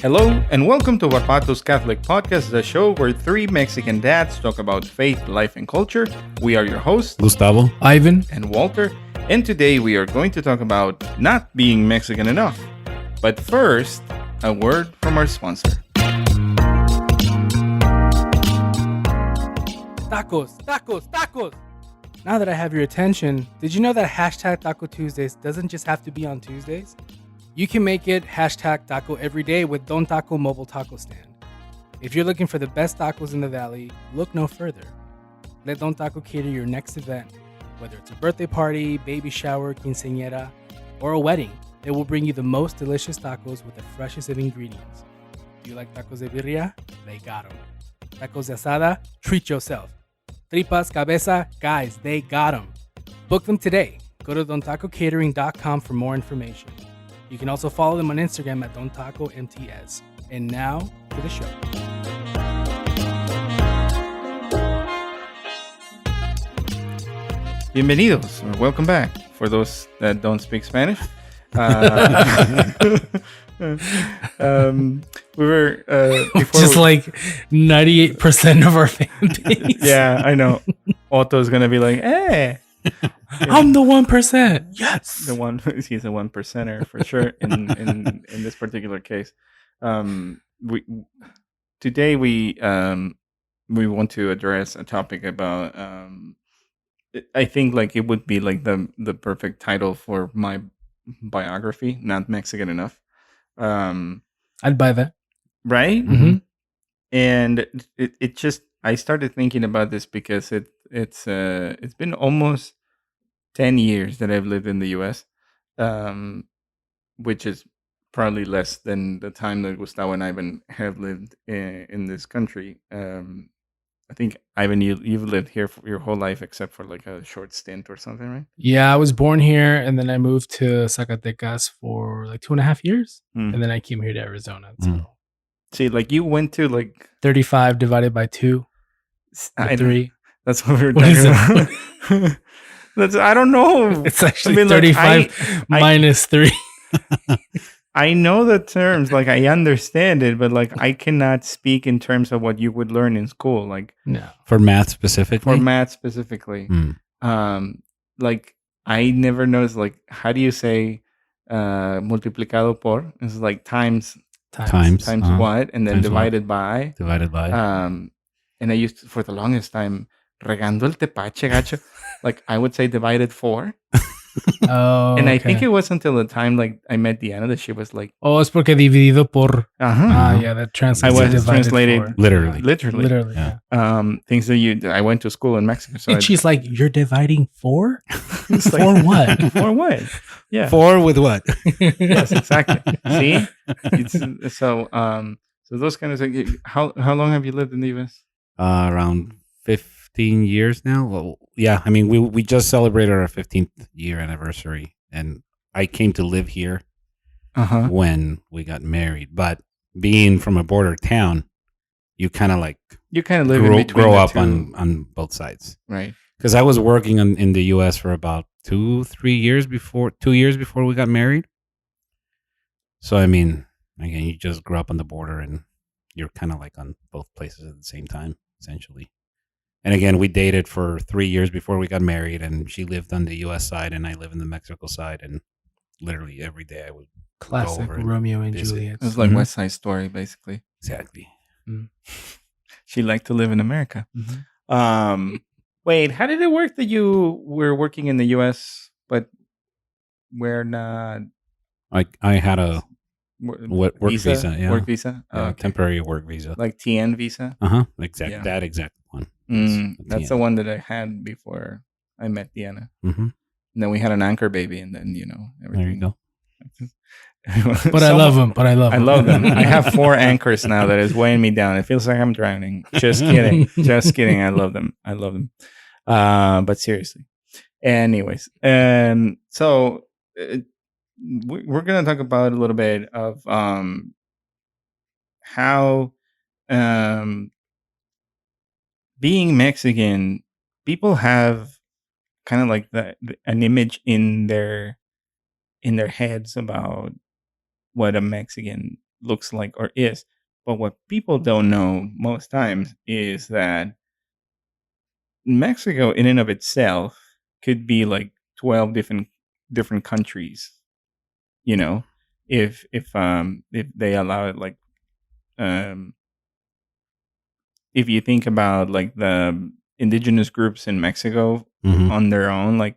Hello, and welcome to Barbatus Catholic Podcast, the show where three Mexican dads talk about faith, life, and culture. We are your hosts, Gustavo, Ivan, and Walter, and today we are going to talk about not being Mexican enough. But first, a word from our sponsor. Tacos, tacos, tacos! Now that I have your attention, did you know that hashtag Taco Tuesdays doesn't just have to be on Tuesdays? You can make it hashtag taco every day with Don Taco mobile taco stand. If you're looking for the best tacos in the valley, look no further. Let Don Taco cater your next event. Whether it's a birthday party, baby shower, quinceañera, or a wedding, they will bring you the most delicious tacos with the freshest of ingredients. Do you like tacos de birria? They got them. Tacos de asada? Treat yourself. Tripas, cabeza? Guys, they got them. Book them today. Go to dontacocatering.com for more information. You can also follow them on Instagram at DonTacoMTS. And now to the show. Bienvenidos, or welcome back. For those that don't speak Spanish, we were before Just like 98% of our fan base. Yeah, I know. Otto's gonna be like, "Hey, I'm the 1%. Yes, the one." He's a 1%er for sure. In this particular case, today we want to address a topic about. I think like it would be like the perfect title for my biography. Not Mexican enough. I'd buy that. Right? Mm-hmm. And it just I started thinking about this because it's been almost 10 years that I've lived in the US, which is probably less than the time that Gustavo and Ivan have lived in this country. I think Ivan, you've lived here for your whole life except for like a short stint or something, right? Yeah, I was born here and then I moved to Zacatecas for like 2.5 years. And then I came here to Arizona. So See, like you went to like 35 divided by 2. 3. That's what we were What is talking about. I don't know. It's actually I mean, 35 minus 3. I know the terms, like I understand it, but like I cannot speak in terms of what you would learn in school, like No. for math specifically. Like I never noticed, like how do you say multiplicado por? It's like times what, and then Times divided by. And I used to, for the longest time, regando el tepache gacho, like I would say divided 4. Oh, and I think it was until the time like I met Diana that she was like, oh, es porque dividido por. uh-huh. Yeah, that translates. I was translated for. Literally. Yeah. Things that I went to school in Mexico. So And she's like, "You're dividing 4? It's like, For what? For what? Yeah. 4 with what? Yes, exactly. See, so those kind of things. How long have you lived in the U.S.? Around 15 years now. Well, yeah. I mean, we just celebrated our 15th year anniversary, and I came to live here when we got married. But being from a border town, you kind of live in between, grow up on both sides, right? Because I was working in the U.S. for about 2 years before we got married. So I mean, again, you just grow up on the border, and you're kind of like on both places at the same time, essentially. And again, we dated for 3 years before we got married, and she lived on the U.S. side, and I live in the Mexico side, and literally every day I would Classic Romeo and Juliet. It was like West Side Story, basically. Exactly. She liked to live in America. Mm-hmm. Wait, how did it work that you were working in the U.S. but we're not? I had a work visa, yeah. Work visa? Yeah, okay. Temporary work visa. Like TN visa? Exactly. Yeah. That exact one. That's the one that I had before I met Diana. Mm-hmm. And then we had an anchor baby, and then, everything. There you go. But I love them. I love them. I have 4 anchors now that is weighing me down. It feels like I'm drowning. Just kidding. Just kidding. I love them. But seriously. Anyways. So we're going to talk about a little bit of how being Mexican, people have kind of like an image in their heads about what a Mexican looks like or is. But what people don't know most times is that Mexico, in and of itself, could be like 12 different countries. You know, if they allow it, like, if you think about like the indigenous groups in Mexico Mhm. on their own, like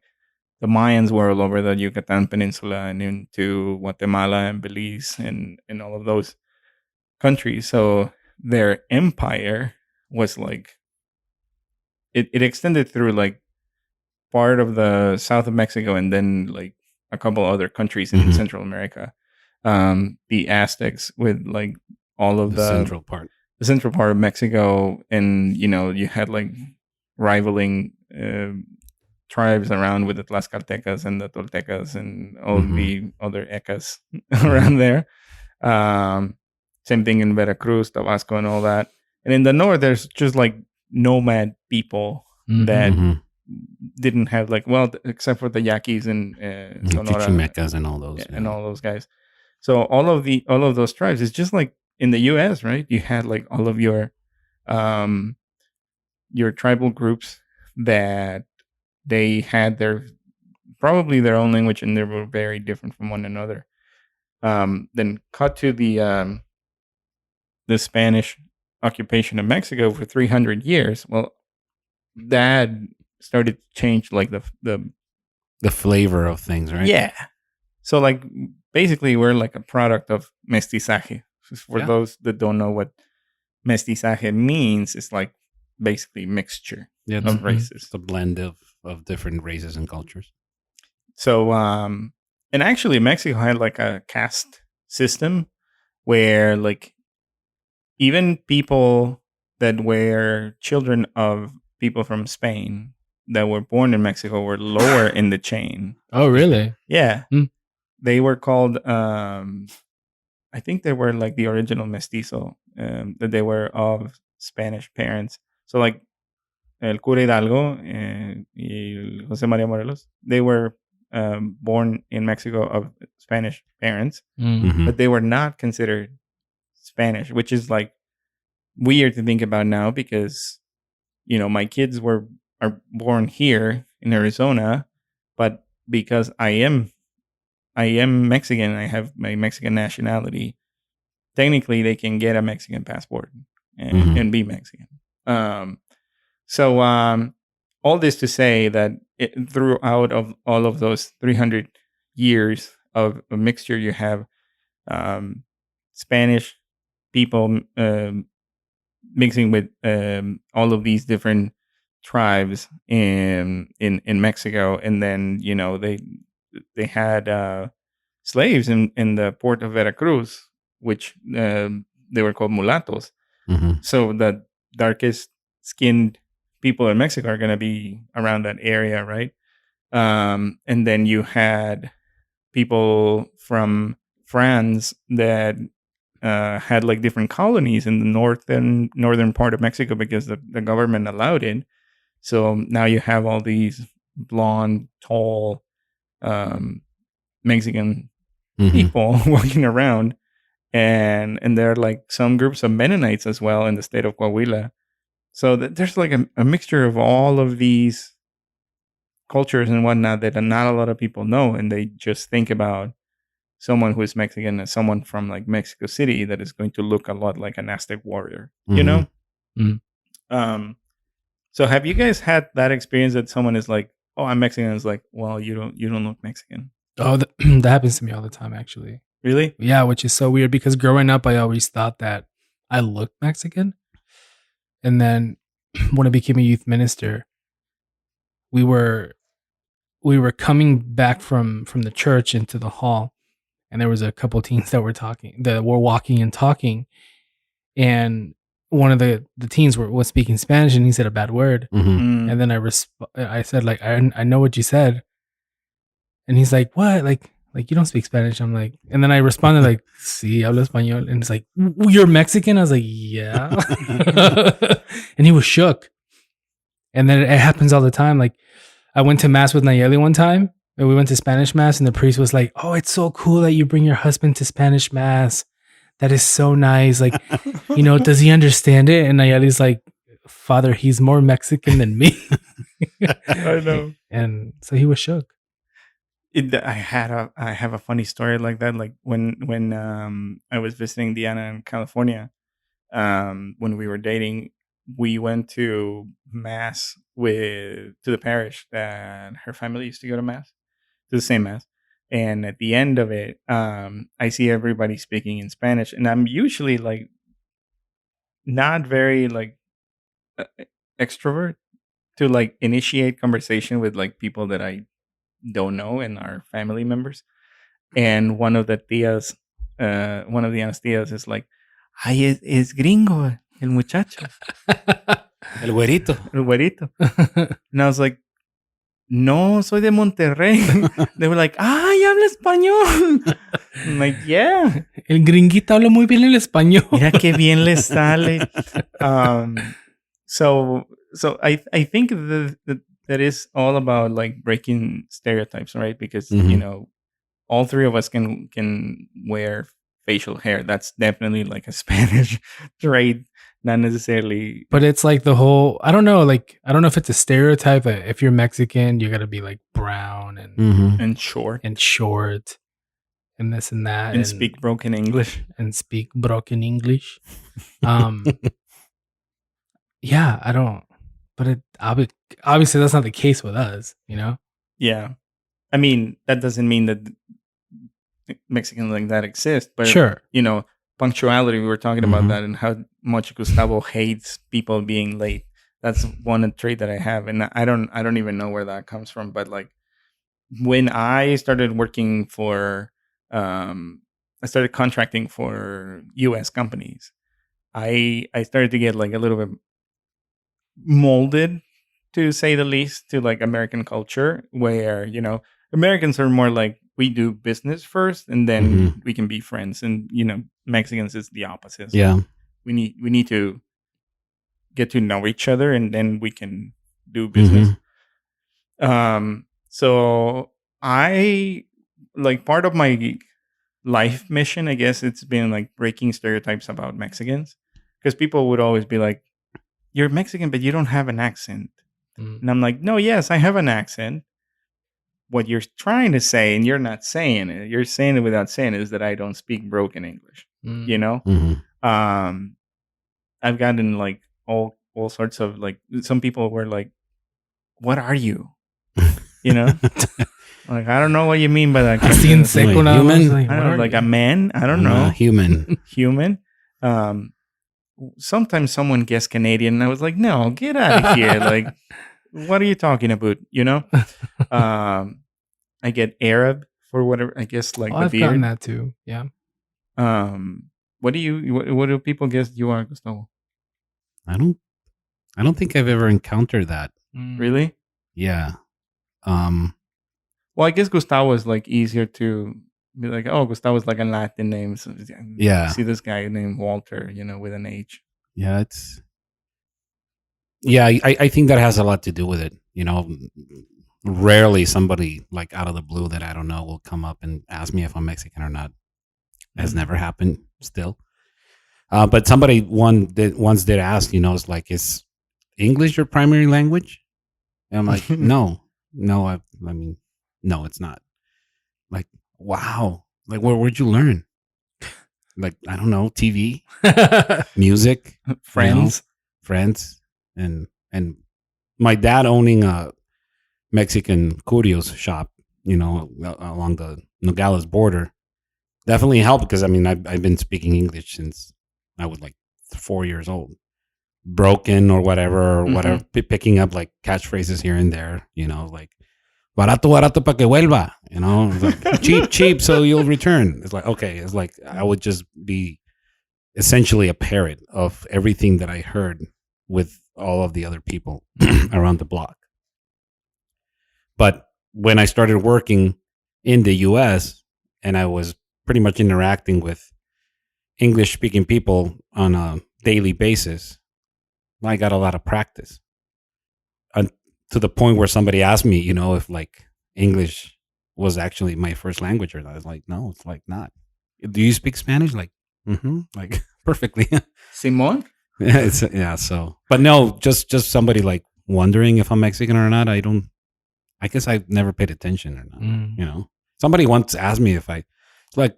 the Mayans were all over the Yucatan Peninsula and into Guatemala and Belize and all of those countries. So their empire was like it extended through like part of the south of Mexico and then like a couple other countries in Mhm. Central America. The Aztecs with like all of The central part. the central part of Mexico, and you had like rivaling tribes around with the Tlaxcaltecas and the Toltecas and all Mhm. the other Ecas around there. Same thing in Veracruz, Tabasco, and all that. And in the north, there's just like nomad people that Mhm. didn't have like, well, except for the Yaquis and Sonora Chichimecas and all those. and yeah. all those guys. So all of those tribes, it's just like in the U.S., right? You had like all of your tribal groups that they had probably their own language, and they were very different from one another. Then cut to the Spanish occupation of Mexico for 300 years. Well, that started to change like The flavor of things, right? yeah. So like basically we're like a product of mestizaje. For Yeah. those that don't know what mestizaje means, it's like basically mixture Yeah, of races. It's a blend of different races and cultures. So and actually Mexico had like a caste system where like even people that were children of people from Spain that were born in Mexico were lower in the chain. Oh, really? Yeah. Hmm. They were called I think they were like the original mestizo, that they were of Spanish parents. So like El Cura Hidalgo y José María Morelos, they were born in Mexico of Spanish parents, Mhm. but they were not considered Spanish, which is like weird to think about now because my kids are born here in Arizona, but because I am Mexican, I have my Mexican nationality. Technically, they can get a Mexican passport and be Mexican. So all this to say that throughout of all of those 300 years of a mixture, you have Spanish people mixing with all of these different tribes in Mexico, and then they had slaves in the port of Veracruz, which they were called mulattoes. Mhm. So the darkest skinned people in Mexico are going to be around that area, right? And then you had people from France that had like different colonies in the northern part of Mexico because the government allowed it. So now you have all these blonde, tall Mexican Mhm. people walking around, and there are like some groups of Mennonites as well in the state of Coahuila. So there's like a mixture of all of these cultures and whatnot that not a lot of people know, and they just think about someone who is Mexican as someone from like Mexico City that is going to look a lot like an Aztec warrior, you know? Mhm. So have you guys had that experience that someone is like, "Oh, I'm Mexican," and it's like, "Well, you don't look Mexican." Oh, that happens to me all the time, actually. Really? Yeah, which is so weird because growing up, I always thought that I looked Mexican. And then when I became a youth minister, we were coming back from the church into the hall, and there was a couple teens that were walking and talking, and one of the teens was speaking Spanish, and he said a bad word, Mhm. and then I said like I know what you said, and he's like, what, like you don't speak Spanish. I'm like, and then I responded like, sí, hablo español, and it's like, you're Mexican? I was like, yeah. And he was shook. And then it happens all the time. Like I went to mass with Nayeli one time, and we went to Spanish mass, and the priest was like, oh, it's so cool that you bring your husband to Spanish mass. that is so nice. Like, does he understand it? And Nayeli's like, Father, he's more Mexican than me. I know. And so he was shook. I have a funny story like that. Like when I was visiting Diana in California, when we were dating, we went to mass to the parish that her family used to go to mass, to the same mass. And at the end of it, I see everybody speaking in Spanish, and I'm usually like not very like extrovert to like initiate conversation with like people that I don't know and are family members. And one of the tias, one of the tias is like, "Ay, es gringo, el muchacho, El güerito. el güerito." And I was like, "No, soy de Monterrey." They were like, "Ay, habla español." I'm like, "Yeah, El gringuito habla muy bien el español. mira qué bien le sale." So I think that is all about like breaking stereotypes, right? Because all three of us can wear facial hair. That's definitely like a Spanish trait, not necessarily. But it's like the whole, I don't know if it's a stereotype that if you're Mexican, you got to be like brown And short and short and this and that. and speak broken English. And speak broken English. Yeah, I don't. But obviously that's not the case with us, Yeah. I mean, that doesn't mean that Mexicans like that exist, but sure. Punctuality, we were talking about that and how much Gustavo hates people being late. That's one trait that I have, and I don't even know where that comes from. But like when I started working for, I started contracting for U.S. companies. I started to get like a little bit molded, to say the least, to like American culture, where Americans are more like, we do business first and then we can be friends, and Mexicans is the opposite. So Yeah, we need to get to know each other and then we can do business. So I like, part of my life mission, I guess, it's been like breaking stereotypes about Mexicans, because people would always be like, "You're Mexican, but you don't have an accent." And I'm like, "No, yes, I have an accent. What you're trying to say, and you're not saying it, you're saying it without saying it, is that I don't speak broken English." I've gotten like all sorts of like, some people were like, "What are you?" Like, I don't know what you mean by that. Human? I don't know, like a man. I don't know. Human. Human. Sometimes someone guessed Canadian, and I was like, "No, get out of here!" Like, what are you talking about? I get Arab for whatever. I guess like the I've beard. gotten that too. Yeah. What do people guess you are, Gustavo? I don't think I've ever encountered that. Really? Yeah. Well, I guess Gustavo is like easier to be like, "Oh, Gustavo is like a Latin name." So, Yeah. See this guy named Walther, with an H. Yeah, I think that has a lot to do with it. Rarely somebody like out of the blue that I don't know will come up and ask me if I'm Mexican or not. Has never happened still. But somebody once did ask, it's like, "Is English your primary language?" And I'm like, no, I mean, no, it's not. Like, wow. Like, where'd you learn? Like, I don't know, TV, music, Friends. Friends. And my dad owning a Mexican curios shop, along the Nogales border, definitely helped, because I mean, I've been speaking English since I was like 4 years old. Broken or whatever, picking up like catchphrases here and there, like, "Barato, barato pa que vuelva," it's like, cheap, cheap, so you'll return. It's like, okay, it's like I would just be essentially a parrot of everything that I heard with all of the other people around the block. But when I started working in the US and I was pretty much interacting with English speaking people on a daily basis, I got a lot of practice. To the point where somebody asked me, if like English was actually my first language or not. I was like, no, it's like not. Do you speak Spanish? Like, Like perfectly. Simon? Yeah. So, but no, just somebody like wondering if I'm Mexican or not. I guess I've never paid attention or not. Mm. You know, somebody once asked me if like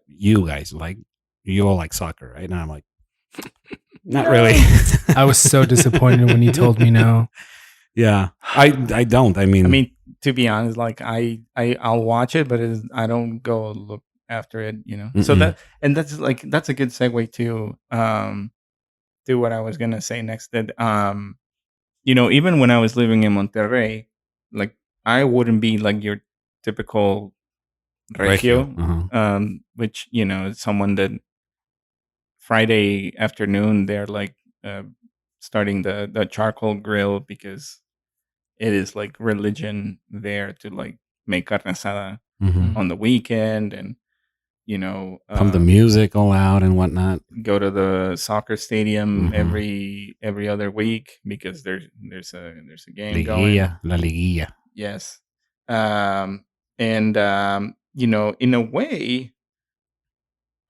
you guys, like you all like soccer, right? And I'm like, not really. I was so disappointed when you told me no. Yeah, I don't. I mean, to be honest, like I'll watch it, but I don't go look after it, you know. So Mm-mm. that's a good segue to what I was gonna say next. That you know, even when I was living in Monterrey, like I wouldn't be like your typical regio, which you know is someone that Friday afternoon they're like starting the charcoal grill because it is like religion there to like make carne asada on the weekend, and you know pump the music all out and whatnot. go to the soccer stadium Mhm. every other week because there's a game going. Liguilla, la liguilla. Yes. And you know, in a way,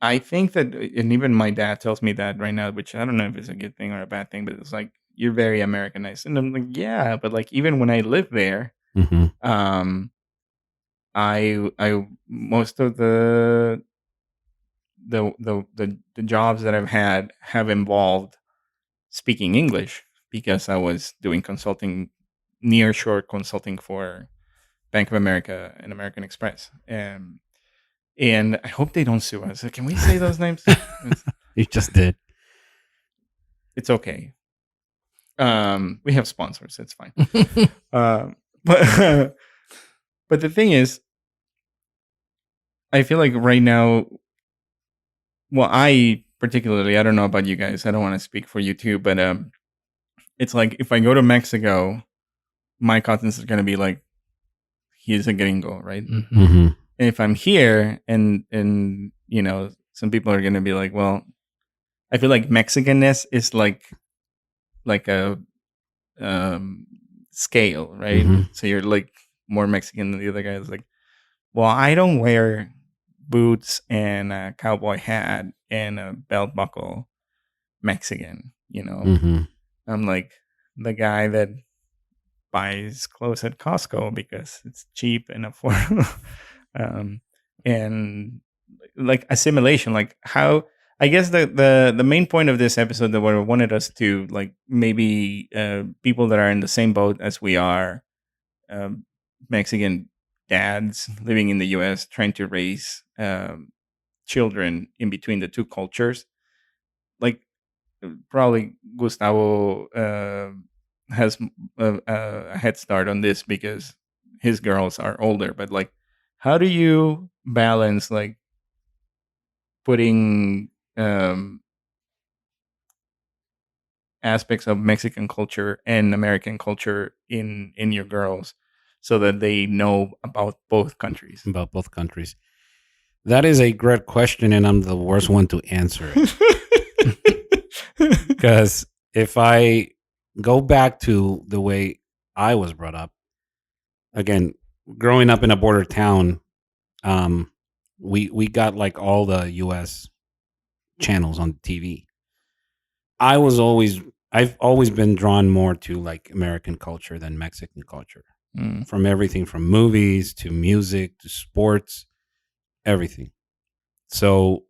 I think that, and even my dad tells me that right now, which I don't know if it's a good thing or a bad thing, but it's like you're very Americanized, and I'm like, yeah, but like even when I lived there, um, I most of the jobs that I've had have involved speaking English because I was doing consulting, nearshore consulting for Bank of America and American Express. And I hope they don't sue us. Can we say those names? You just did. It's okay. We have sponsors. It's fine. But but the thing is, I feel like right now, well, I particularly, I don't know about you guys. I don't want to speak for you too, but it's like if I go to Mexico, my cousins are gonna be like, he's a gringo, right? And if I'm here, and you know, some people are gonna be like, well, I feel like Mexicanness is like a scale, right? So you're like more Mexican than the other guy. It's like, well, I don't wear boots and a cowboy hat and a belt buckle Mexican, you know. I'm like the guy that buys clothes at Costco because it's cheap and affordable. And like assimilation, like how I guess the main point of this episode that we wanted us to like maybe people that are in the same boat as we are, Mexican dads living in the U.S. trying to raise children in between the two cultures. Like probably Gustavo has a head start on this because his girls are older. But like, how do you balance like putting aspects of Mexican culture and American culture in your girls so that they know about both countries? About both countries. That is a great question, and I'm the worst one to answer it. Because if I go back to the way I was brought up, again, growing up in a border town, we got like all the U.S. channels on TV. I've always been drawn more to like American culture than Mexican culture. From everything from movies to music to sports, everything. So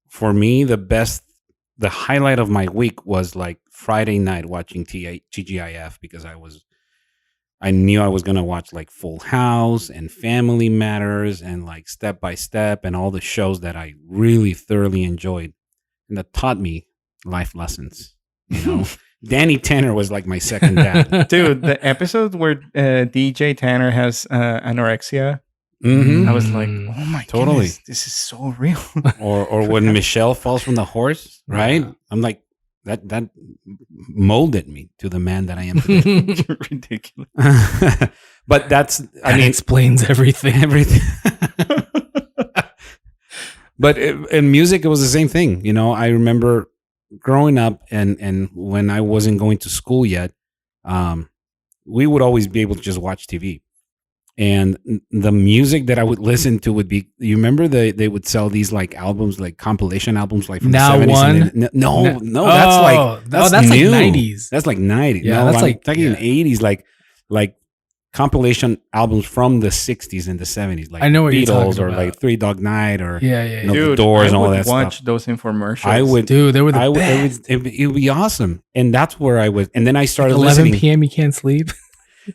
for me, the highlight of my week was like Friday night watching TGIF because I knew I was going to watch like Full House and Family Matters and like Step by Step and all the shows that I really thoroughly enjoyed and that taught me life lessons. You know, Danny Tanner was like my second dad. Dude, the episode where DJ Tanner has anorexia, I was like, oh my goodness, this is so real. or when Michelle falls from the horse, right? Yeah. I'm like, that molded me to the man that I am today. You're ridiculous. But that explains everything. But in music, it was the same thing. You know, I remember growing up and when I wasn't going to school yet, we would always be able to just watch TV. And the music that I would listen to would be, you remember they would sell these like albums, like compilation albums, like from Now the 70s. One? That's like new. 90s. That's like 90s. Yeah, no, that's I'm like- talking yeah. 80s, like compilation albums from the 60s and the 70s, like I know what you're Beatles talking or about. like Three Dog Night or Yeah, yeah, you know, yeah. the Doors and all would that watch stuff. those infomercials. I would, Dude, they were the I would, best. it would be awesome. And that's where I was. And then I started 11 listening. p.m. You can't sleep.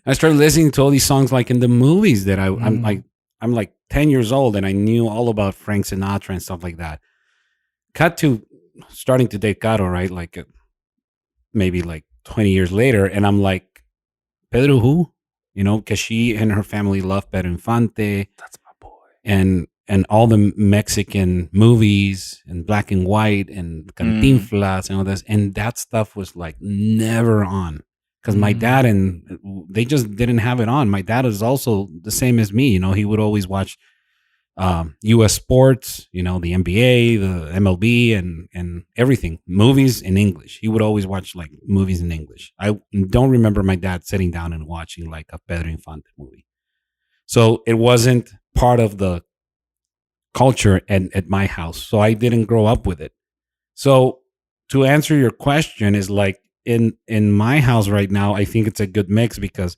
I started listening to all these songs like in the movies that Mm. I'm like 10 years old and I knew all about Frank Sinatra and stuff like that. Cut to starting to date Caro, right? Like maybe like 20 years later. And I'm like, Pedro who? You know, because she and her family love Pedro Infante That's my boy. and all the Mexican movies and black and white and Cantinflas and all this. And that stuff was like never on. Because my dad they just didn't have it on. My dad is also the same as me. You know, he would always watch U.S. sports, you know, the NBA, the MLB, and everything. Movies in English. He would always watch like movies in English. I don't remember my dad sitting down and watching like a Pedro Infante movie. So it wasn't part of the culture at my house. So I didn't grow up with it. So to answer your question is like, in my house right now, I think it's a good mix because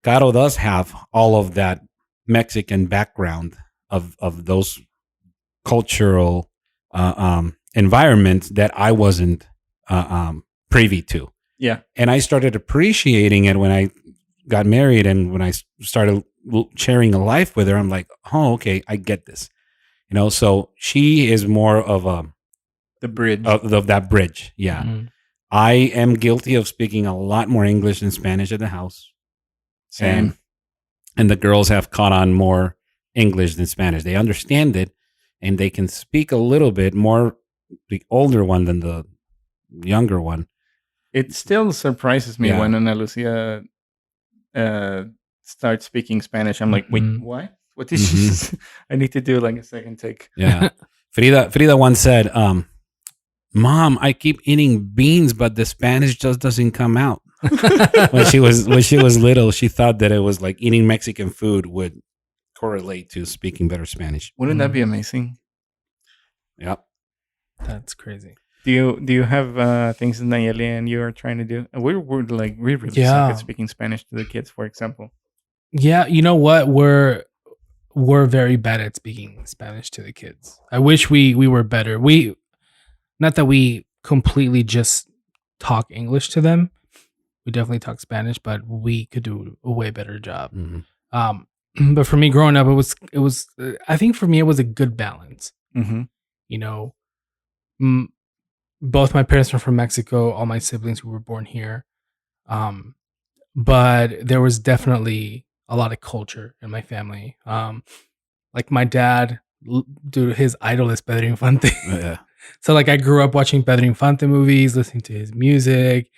Caro does have all of that Mexican background of those cultural environments that I wasn't privy to. Yeah. And I started appreciating it when I got married and when I started sharing a life with her. I'm like, oh, okay, I get this. You know, so she is more of The bridge. of that bridge. Yeah. Mhm. I am guilty of speaking a lot more English than Spanish at the house. Same. And the girls have caught on more English than Spanish. They understand it and they can speak a little bit more, the older one than the younger one. It still surprises me Yeah. when Ana Lucia starts speaking Spanish. I'm like, wait, Mhm. what? What did she say? I need to do like a second take. Yeah. Frida once said, Mom, I keep eating beans, but the Spanish just doesn't come out. when she was little, she thought that it was like eating Mexican food would correlate to speaking better Spanish. Wouldn't that be amazing? Yep. That's crazy. Do you have things that Nayeli and you are trying to do? We really suck Yeah. at speaking Spanish to the kids, for example. Yeah, you know what? We're very bad at speaking Spanish to the kids. I wish we were better. Not that we completely just talk English to them. We definitely talk Spanish, but we could do a way better job. Mm-hmm. But for me growing up, it was I think for me it was a good balance. Mm-hmm. You know, both my parents are from Mexico. All my siblings who were born here. But there was definitely a lot of culture in my family. Like my dad, dude, his idol is Pedro Infante. Yeah. So like I grew up watching Pedro Infante movies, listening to his music,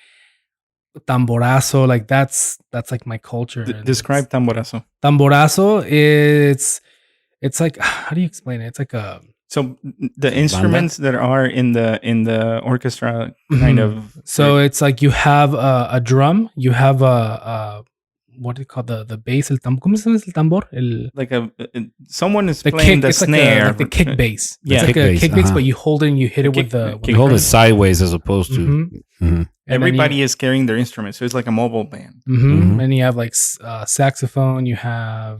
tamborazo. Like that's like my culture. And Describe tamborazo. tamborazo. It's like, how do you explain it? It's like a So the instruments that are in the orchestra kind of. So it's like you have a drum, you have a what do you call the bass? ¿Cómo se llama el tambor? Like someone is The playing kick. the It's snare. like the kick bass. Yeah. It's like Kick a bass, kick bass, uh-huh. but you hold it and you hit it kick- with the. kick- You hold it drum. sideways as opposed to. Mhm. Mhm. And then Everybody is carrying their instrument, so it's like a mobile band. Mhm. And you have like saxophone. You have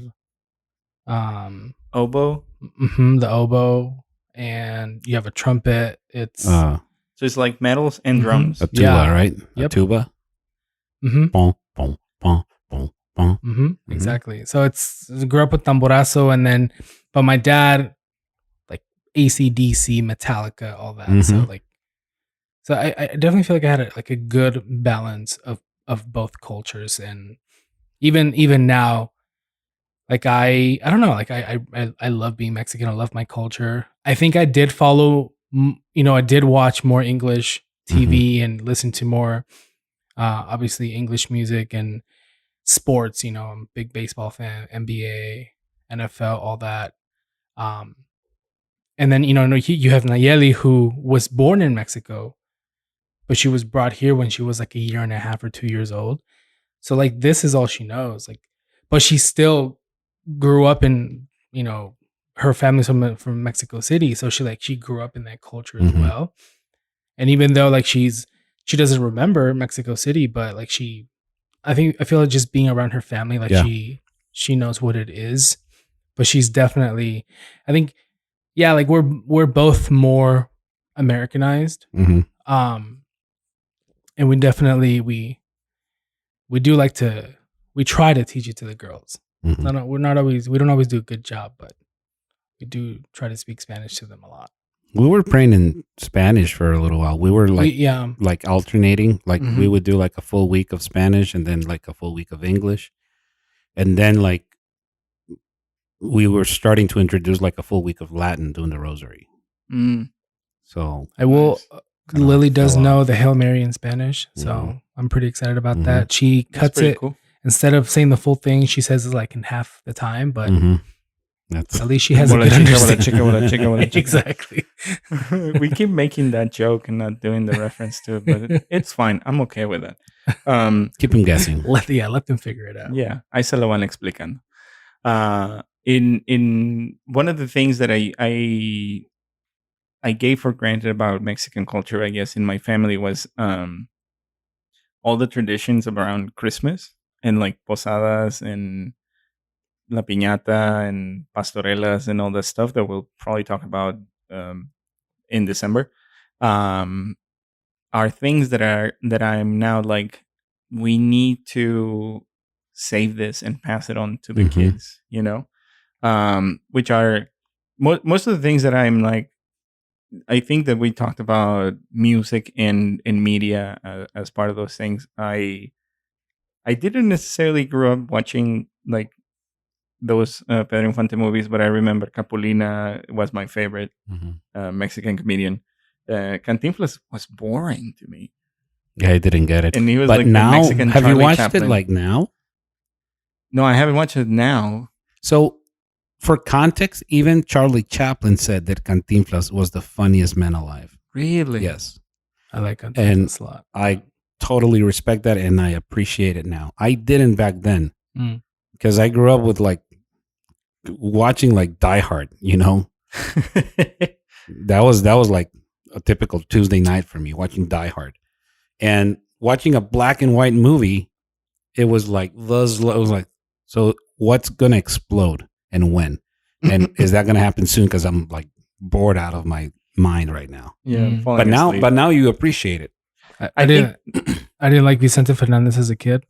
Oboe. the oboe, and you have a trumpet. It's So it's like medals and Mhm. drums. A tuba, Yeah. right? Yep. A tuba. mhm, Bom, bom, bom, bom, bom. exactly. So I grew up with tamborazo, and then but my dad like AC/DC, Metallica, all that. So Mhm. like, so I definitely feel like I had like a good balance of both cultures, and even now, like I don't know, like I love being Mexican. I love my culture. I think I did follow, I did watch more English TV and listen to more, obviously English music and sports. I'm a big baseball fan, NBA, NFL, all that. And then you have Nayeli, who was born in Mexico, but she was brought here when she was like a year and a half or 2 years old. So like this is all she knows. Like, but she still grew up in, her family's from Mexico City, so she grew up in that culture as well. And even though like she doesn't remember Mexico City, but like I feel like just being around her family, like she knows what it is. But she's definitely, I think, like we're both more Americanized. And we definitely we do like we try to teach it to the girls. We don't always do a good job, but we do try to speak Spanish to them a lot. We were praying in Spanish for a little while. We were like alternating. Like we would do like a full week of Spanish and then like a full week of English. And then like we were starting to introduce like a full week of Latin doing the rosary. So I will. Lily does know the Hail Mary in Spanish, so I'm pretty excited about that. She cuts it cool. Instead of saying the full thing, she says it like in half the time, but at least she has a good understanding. Exactly. We keep making that joke and not doing the reference to it, but it's fine. I'm okay with that. Keep them guessing. Let them figure it out. Yeah, ahí se lo van explicando. In one of the things that I gave for granted about Mexican culture, I guess, in my family was all the traditions around Christmas and like posadas and la piñata and pastorelas and all that stuff that we'll probably talk about in December are things that I'm now like, we need to save this and pass it on to the kids, which are most of the things that I'm like, I think that we talked about music and media as part of those things. I didn't necessarily grow up watching like those Pedro Infante movies, but I remember Capulina was my favorite Mexican comedian. Cantinflas was boring to me. Yeah, I didn't get it. And he was but like now, the Mexican have Charlie you watched Chaplin. it like now? No, I haven't watched it now. So, for context, even Charlie Chaplin said that Cantinflas was the funniest man alive. Really? Yes. I like Cantinflas a lot. I totally respect that and I appreciate it now. I didn't back then because I grew up with like watching like Die Hard, That was like a typical Tuesday night for me, watching Die Hard. And watching a black and white movie, it was like, so what's going to explode and when? And is that going to happen soon? Because I'm like bored out of my mind right now. Yeah. But now you appreciate it. I didn't like Vicente Fernandez as a kid.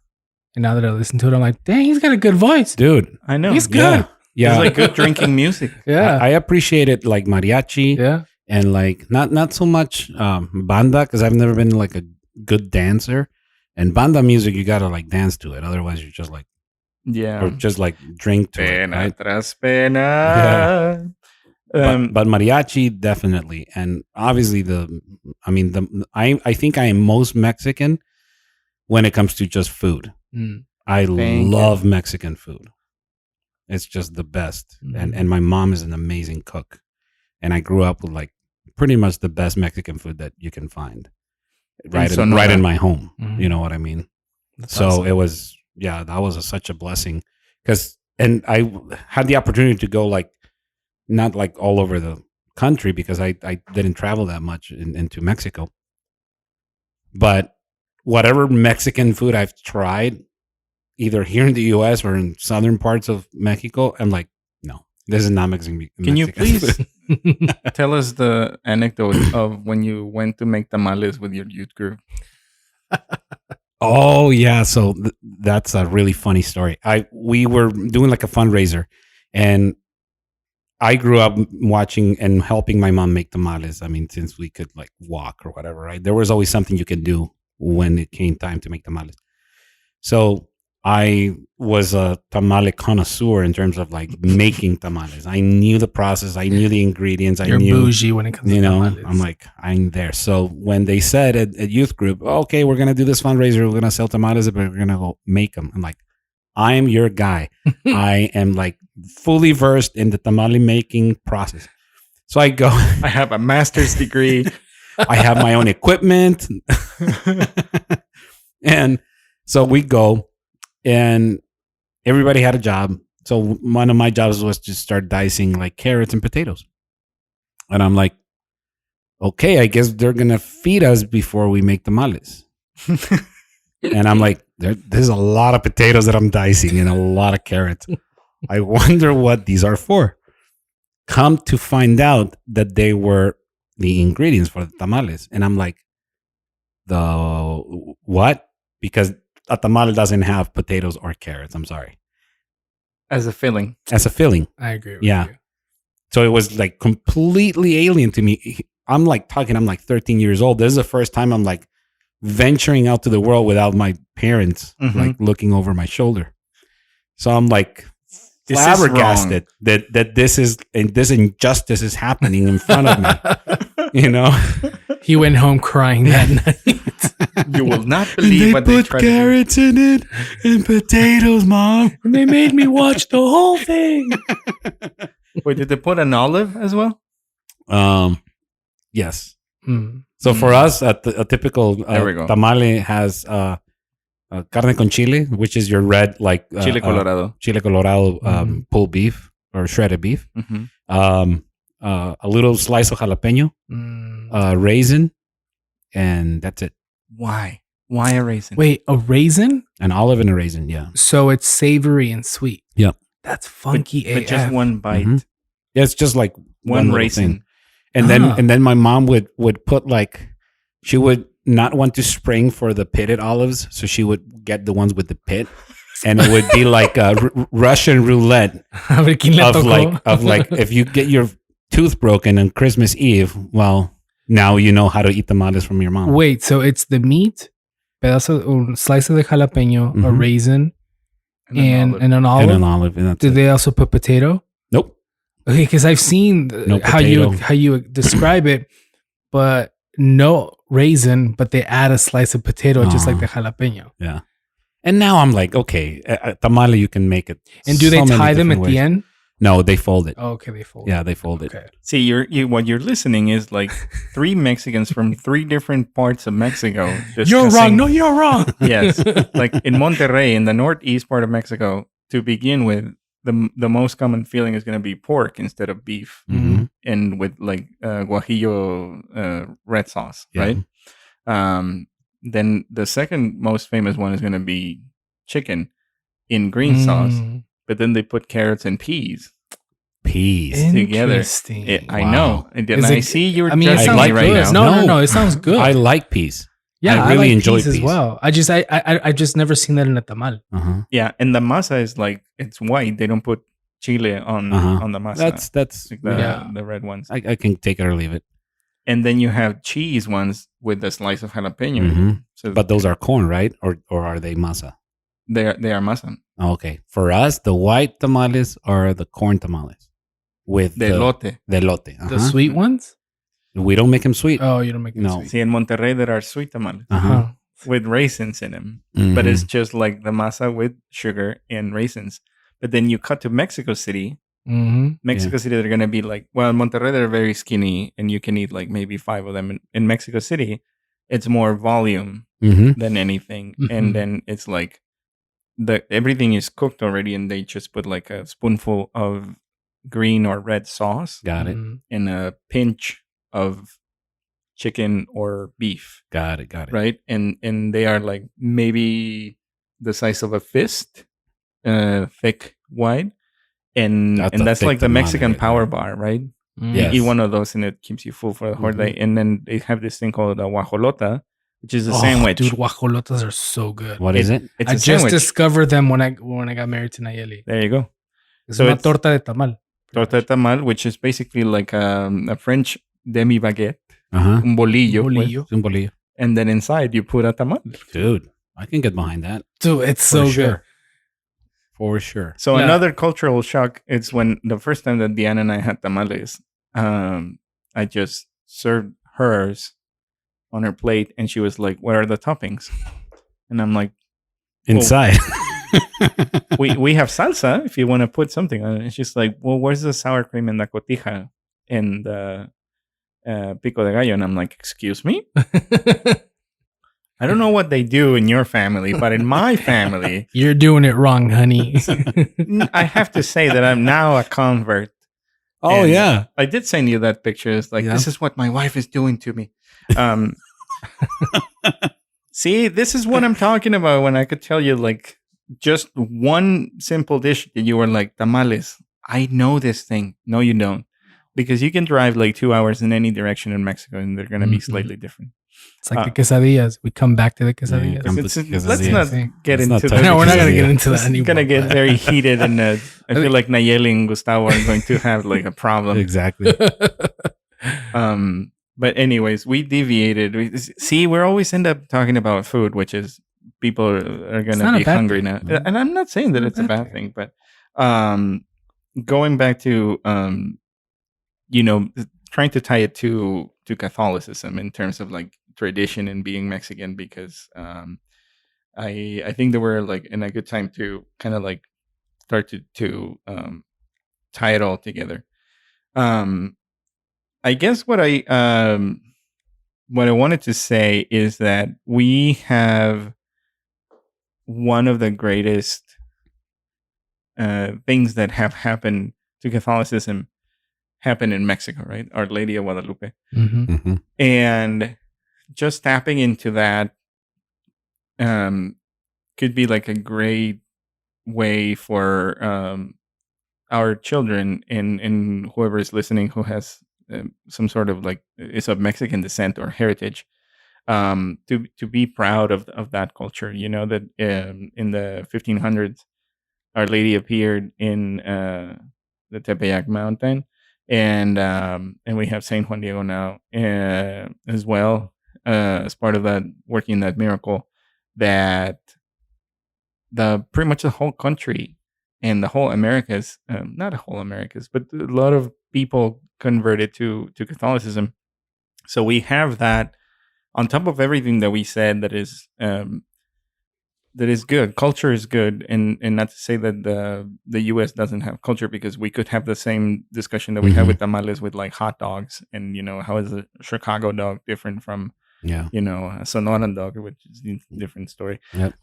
And now that I listen to it, I'm like, dang, he's got a good voice. Dude. I know. He's good. Yeah. It's like good drinking music. Yeah. I appreciate it like mariachi. Yeah. And like not so much banda because I've never been like a good dancer. And banda music, you got to like dance to it. Otherwise, you're just like, or just like drink to it. Right? Tras pena. Yeah. But mariachi, definitely. And obviously I think I am most Mexican when it comes to just food. I love Mexican food. It's just the best. And my mom is an amazing cook. And I grew up with like pretty much the best Mexican food that you can find. Right in my home. You know what I mean? That's awesome. It was, that was such a blessing. And I had the opportunity to go like, not like all over the country because I didn't travel that much into Mexico. But whatever Mexican food I've tried, either here in the U.S. or in southern parts of Mexico, I'm like, no, this is not Mexican. Can you please tell us the anecdote of when you went to make tamales with your youth group? Oh, yeah. So that's a really funny story. We were doing like a fundraiser and I grew up watching and helping my mom make tamales. I mean, since we could like walk or whatever, right? There was always something you can do when it came time to make tamales. So I was a tamale connoisseur in terms of like making tamales. I knew the process. I knew the ingredients. You're bougie when it comes to tamales. I'm like, I'm there. So when they said at youth group, okay, we're going to do this fundraiser. We're going to sell tamales, but we're going to go make them. I'm like, I am your guy. I am like fully versed in the tamale making process. So I go. I have a master's degree. I have my own equipment. And so we go. And everybody had a job. So one of my jobs was to start dicing like carrots and potatoes. And I'm like, okay, I guess they're going to feed us before we make tamales. And I'm like, there's a lot of potatoes that I'm dicing and a lot of carrots. I wonder what these are for. Come to find out that they were the ingredients for the tamales. And I'm like, the what? Because a tamale doesn't have potatoes or carrots. I'm sorry. As a filling. As a filling. I agree with Yeah. you. So it was like completely alien to me. I'm like 13 years old. This is the first time I'm like venturing out to the world without my parents like looking over my shoulder. So I'm like flabbergasted that this injustice is happening in front of me. You know? He went home crying that night. You will not believe what they tried carrots in it and potatoes, Mom. And they made me watch the whole thing. to do. Wait, did they put an olive as well? Yes. Mm. So for us, a typical There we go. tamale has carne con chile, which is your red like Chile colorado. chile colorado pulled beef or shredded beef. Mm-hmm. A little slice of jalapeno, raisin, and that's it. Why? Why a raisin? Wait, a raisin? An olive and a raisin, yeah. So it's savory and sweet. Yeah. That's funky but AF. just one bite. Mhm. Yeah, it's just like One little raisin. thing. And then my mom would put like, she would not want to spring for the pitted olives, so she would get the ones with the pit, and it would be like a Russian roulette A ver quién le tocó. of like if you get your tooth broken on Christmas Eve, well, now you know how to eat tamales from your mom. Wait, so it's the meat, pedazo, un slice de jalapeno, a Mhm. raisin, and an And olive. an olive. And that's Did it. they also put potato? Nope. Okay, because I've seen No how you describe it, but no raisin, but they add a slice of potato just like the jalapeno. Yeah. And now I'm like, okay, a tamale, you can make it. And do they so many tie them at different the ways. end? No, they fold it. Oh, okay, they fold. Yeah, they fold it. Okay. See, you what you're listening is like three Mexicans from three different parts of Mexico. You're wrong. discussing- No, you're wrong. Yes, like in Monterrey, in the northeast part of Mexico, to begin with, the most common filling is going to be pork instead of beef, Mhm. and with like guajillo red sauce, Yeah. right? Then the second most famous one is going to be chicken in green sauce, Mm, but then they put carrots and peas. Peas. together. interesting. I Wow. know. And Is I it- see you're I mean, it judging sounds me like right good. now. No, it sounds good. I like peas. yeah, I really like enjoy peas as peas. well. I just never seen that in a tamal. Uh-huh. Yeah, and the masa is like it's white. They don't put chile on the masa. That's like the, Yeah. the red ones. I can take it or leave it. And then you have cheese ones with the slice of jalapeno. in it. Mhm. So But those are corn, right? Or are they masa? they are masa. Okay. For us, the white tamales are the corn tamales with The elote. the elote. The Uh-huh. sweet ones? We don't make them sweet. Oh, you don't make them No. sweet. See, in Monterrey there are sweet tamales Uh-huh. Huh. with raisins in them. Mhm. But it's just like the masa with sugar and raisins. But then you cut to Mexico City. Mm-hmm. Mexico City, they're gonna be like, well, in Monterrey they're very skinny, and you can eat like maybe 5 of them. In Mexico City, it's more volume Mhm. than anything, Mhm. and then it's like everything is cooked already, and they just put like a spoonful of green or red sauce Got it. and a pinch of chicken or beef, Got it. Got it. right? And they are like maybe the size of a fist, thick, wide. And That's a that's thick like the tamale Mexican right power there. bar, right? Yes. You eat one of those and it keeps you full for the whole day. And then they have this thing called a guajolota, which is a sandwich. Dude, guajolotas are so good. What is it? It's I a just sandwich. discovered them when I got married to Nayeli. There you go. It's So una it's- torta de tamal. Torta de tamal, which is basically like a French demi baguette, Uh-huh. un bolillo, pues. Bolillo. It's un bolillo. And then inside you put a tamal. Dude, I can get behind that. Dude, it's For so sure. good. For sure. So Yeah. another cultural shock is when the first time that Diana and I had tamales, I just served hers on her plate, and she was like, "What are the toppings?" And I'm like, Inside. we have salsa if you want to put something on it. And she's like, "Well, where's the sour cream and the cotija and the pico de gallo?" And I'm like, "Excuse me." I don't know what they do in your family, but in my family, You're doing it wrong, honey. I have to say that I'm now a convert. Oh, And yeah. I did send you that picture. It's like, Yeah. this is what my wife is doing to me. See, this is what I'm talking about when I could tell you, like, just one simple dish that you were like, tamales. I know this thing. No, you don't. Because you can drive like 2 hours in any direction in Mexico and they're going to be slightly different. It's like the quesadillas. We come back to the quesadillas. Let's not get Let's not into touch that. No, we're not going to quesadilla. get into that It's anymore. going to get but- very heated, and I feel like Nayeli and Gustavo are going to have like a problem. Exactly. But anyways, we deviated. We're always end up talking about food, which is people are going not to a be bad hungry thing. now. And I'm not saying that it's a bad thing, but going back to trying to tie it to Catholicism in terms of like tradition and being Mexican, because I think that we're like in a good time to kind of like start to tie it all together. I guess what I wanted to say is that we have one of the greatest things that have happened to Catholicism happen in Mexico, right? Our Lady of Guadalupe. Mhm. Mhm. And just tapping into that could be like a great way for our children and whoever is listening who has some sort of like is of Mexican descent or heritage, to be proud of that culture. You know that in the 1500s, Our Lady appeared in the Tepeyac Mountain, and we have Saint Juan Diego now as well as part of that, working that miracle that the pretty much the whole country and the whole Americas, not the whole Americas, but a lot of people converted to Catholicism. So we have that on top of everything that we said that is good. Culture is good, and not to say that the U.S. doesn't have culture, because we could have the same discussion that we had with tamales with like hot dogs, and how is a Chicago dog different from a Sonora dog, which is a different story. Yep.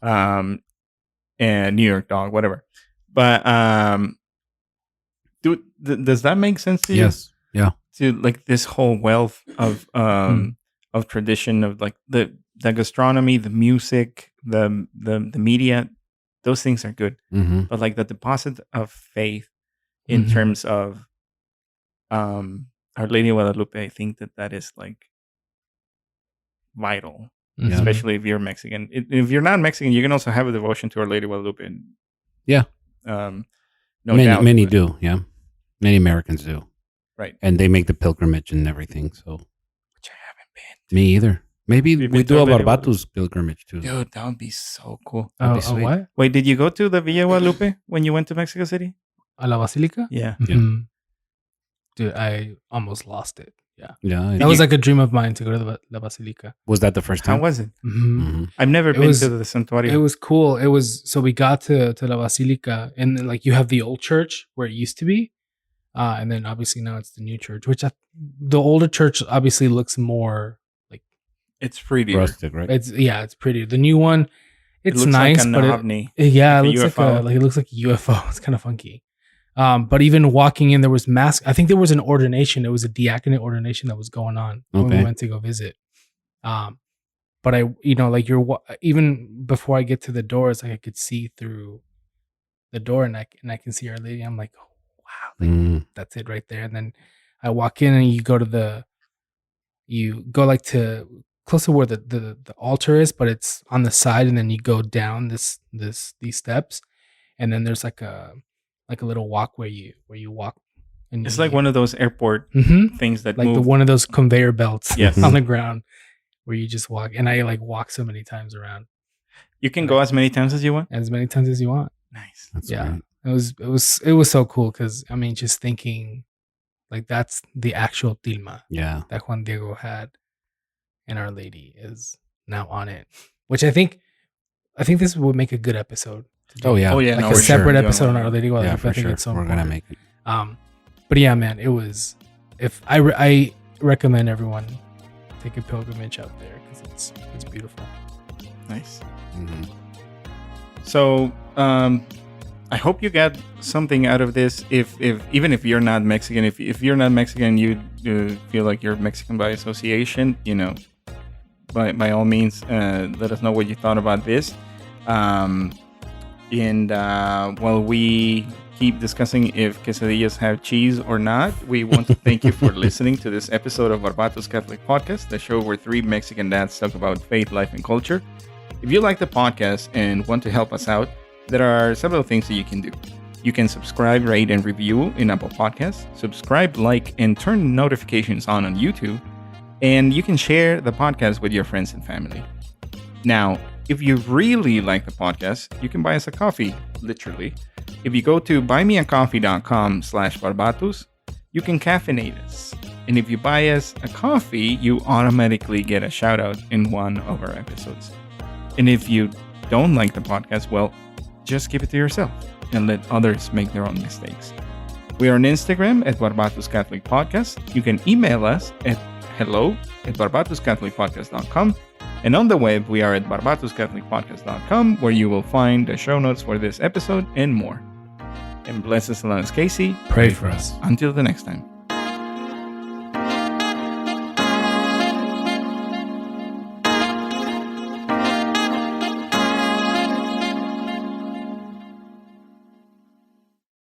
And New York dog, whatever. But does that make sense to you? Yes. Yeah. To like this whole wealth of tradition of like the gastronomy, the music, the media, those things are good. Mm-hmm. But like the deposit of faith in terms of Our Lady of Guadalupe, I think that is like vital, Yeah. especially if you're Mexican. If you're not Mexican, you can also have a devotion to Our Lady of Guadalupe. Yeah. No many doubt. many but- do. Yeah. Many Americans do. Right. And they make the pilgrimage and everything. So Which I haven't been. me either. Maybe You've we been to do a Our Lady of Barbatus pilgrimage too. Dude, that would be so cool. Oh, That'd be sweet. what? Wait, did you go to the Villa Guadalupe when you went to Mexico City? A la Basilica? Yeah. Yeah. Mhm. Dude, I almost lost it. Yeah. Yeah. That was like a dream of mine to go to the La Basilica. Was that the first How time? was it? Mhm. Mhm. I've never It been was- to the Santuario. It was cool. It was so we got to La Basilica, and then like you have the old church where it used to be, and then obviously now it's the new church. Which the older church obviously looks more like It's pretty. Rustic, right? it's pretty. The new one, It it's looks nice, like but an it ovni. yeah, like it a looks UFO. like it looks like a UFO. It's kind of funky. But even walking in, there was mask. I think there was an ordination. It was a diaconate ordination that was going on when we Okay. went to go visit. But like even before I get to the door, it's like I could see through the door, and I can see Our Lady. I'm like, oh, wow, like, Mm. that's it right there. And then I walk in, and you go like to close to where the altar is, but it's on the side, and then you go down these steps, and then there's like a little walk where you walk. And It's like one of those airport Mhm. things that like move. one of those conveyor belts Yes. on the ground where you just walk. And I like walk so many times around, You can go as many times as you want. as many times as you want. Nice. That's Yeah. great. It was so cool because I mean, just thinking like that's the actual tilma Yeah. that Juan Diego had, and Our Lady is now on it, which I think this would make a good episode. to do. Oh yeah. Oh yeah, like no, a we're separate sure. episode on Our Lady Yeah, Guadalupe. for I think sure. it's so We're gonna important. make it. But yeah, man, it was. If I recommend everyone take a pilgrimage out there because it's beautiful. Nice. Mhm. So, I hope you got something out of this. If even if you're not Mexican, if you're not Mexican, you feel like you're Mexican by association, by all means, let us know what you thought about this. And while we keep discussing if quesadillas have cheese or not, we want to thank you for listening to this episode of Barbatus Catholic Podcast, the show where three Mexican dads talk about faith, life, and culture. If you like the podcast and want to help us out, there are several things that you can do. You can subscribe, rate, and review in Apple Podcasts, subscribe, like, and turn notifications on YouTube, and you can share the podcast with your friends and family. Now, if you really like the podcast, you can buy us a coffee, literally. If you go to buymeacoffee.com/Barbatus, you can caffeinate us. And if you buy us a coffee, you automatically get a shout out in one of our episodes. And if you don't like the podcast, well, just keep it to yourself and let others make their own mistakes. We are on Instagram at Barbatus Catholic Podcast. You can email us at hello@barbatuscatholicpodcast.com. And on the web, we are at barbatuscatholicpodcast.com, where you will find the show notes for this episode and more. And bless us, Casey. Pray for us. Until the next time.